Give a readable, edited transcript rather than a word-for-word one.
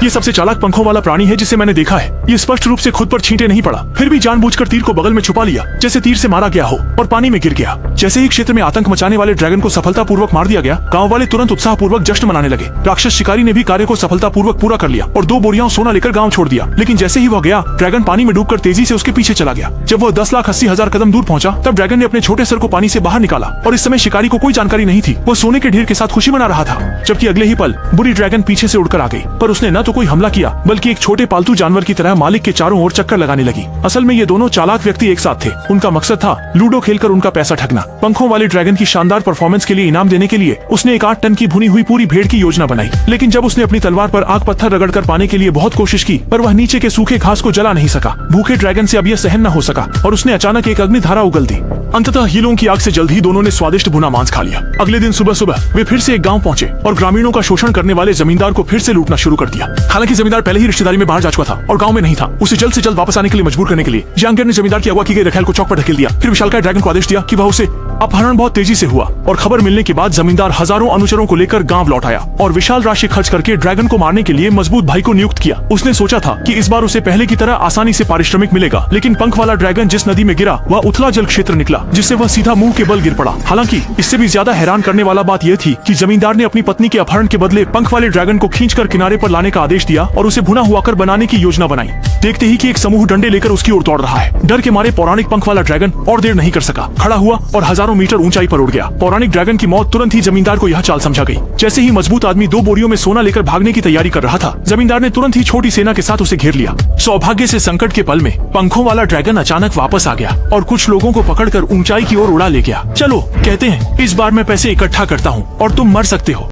ये सबसे चालाक पंखों वाला प्राणी है जिसे मैंने देखा है। ये स्पष्ट रूप से खुद पर छींटे नहीं पड़ा, फिर भी जानबूझकर तीर को बगल में छुपा लिया, जैसे तीर से मारा गया हो, और पानी में गिर गया। जैसे ही क्षेत्र में आतंक मचाने वाले ड्रैगन को सफलतापूर्वक मार दिया गया, गांव वाले तुरंत उत्साहपूर्वक जश्न मनाने लगे। राक्षस शिकारी ने भी कार्य को सफलतापूर्वक पूरा कर लिया और 2 बोरियां सोना लेकर गाँव छोड़ दिया। लेकिन जैसे ही वह गया, ड्रैगन पानी में डूबकर तेजी से उसके पीछे चला गया। जब वह 10,80,000 कदम दूर पहुंचा, तब ड्रैगन ने अपने छोटे सर को पानी से बाहर निकाला और इस समय शिकारी को कोई जानकारी नहीं थी। वो सोने के ढेर के साथ खुशी मना रहा था, जबकि अगले ही पल बुरी ड्रैगन पीछे से उड़कर आ गई। पर उसने न तो कोई हमला किया, बल्कि एक छोटे पालतू जानवर की तरह मालिक के चारों ओर चक्कर लगाने लगी। असल में ये दोनों चालाक व्यक्ति एक साथ थे। उनका मकसद था लूडो खेलकर उनका पैसा ठगना। पंखों वाले ड्रैगन की शानदार परफॉर्मेंस के लिए इनाम देने के लिए उसने एक 8 टन की भुनी हुई पूरी भेड़ की योजना बनाई। लेकिन जब उसने अपनी तलवार पर आग पत्थर रगड़कर पाने के लिए बहुत कोशिश की, पर वह नीचे के सूखे घास को जला नहीं सका। भूखे ड्रैगन से अब यह सहन न हो सका और उसने अचानक एक अग्निधारा उगल दी। अंततः हीलों की आग से जल्द ही दोनों ने स्वादिष्ट भुना मांस खा लिया। अगले दिन सुबह सुबह वे फिर से एक गांव पहुंचे और ग्रामीणों का शोषण करने वाले जमींदार को फिर से लूटना शुरू कर दिया। हालांकि जमींदार पहले ही रिश्तेदारी में बाहर जा चुका था और गांव में नहीं था। उसे जल्द से जल्द वापस आने के लिए मजबूर करने के लिए जहांगीर ने जमींदार की अगवा की गई रखेल को चौक पर ढकेल दिया। फिर विशालकाय ड्रैगन को आदेश दिया कि वह उसे अपहरण बहुत तेजी से हुआ और खबर मिलने के बाद जमींदार हजारों अनुचरों को लेकर गांव लौट आया और विशाल राशि खर्च करके ड्रैगन को मारने के लिए मजबूत भाई को नियुक्त किया। उसने सोचा था कि इस बार उसे पहले की तरह आसानी से पारिश्रमिक मिलेगा, लेकिन पंख वाला ड्रैगन जिस नदी में गिरा वह उथला जल क्षेत्र निकला, जिससे वह सीधा मुंह के बल गिर पड़ा। हालांकि इससे भी ज्यादा हैरान करने वाला बात यह थी कि जमींदार ने अपनी पत्नी के अपहरण के बदले पंख वाले ड्रैगन को खींचकर किनारे पर लाने का आदेश दिया और उसे भुना हुआ कर बनाने की योजना बनाई। देखते ही कि एक समूह डंडे लेकर उसकी ओर दौड़ रहा है। डर के मारे पौराणिक पंख वाला ड्रैगन और देर नहीं कर सका, खड़ा हुआ और हजारों मीटर ऊंचाई पर उड़ गया। पौराणिक ड्रैगन की मौत तुरंत ही जमींदार को यह चाल समझा गई। जैसे ही मजबूत आदमी 2 बोरियों में सोना लेकर भागने की तैयारी कर रहा था, जमींदार ने तुरंत ही छोटी सेना के साथ उसे घेर लिया। सौभाग्य से संकट के पल में पंखों वाला ड्रैगन अचानक वापस आ गया और कुछ लोगों को पकड़कर ऊंचाई की ओर उड़ा ले गया। चलो कहते हैं इस बार मैं पैसे इकट्ठा करता हूँ और तुम मर सकते हो।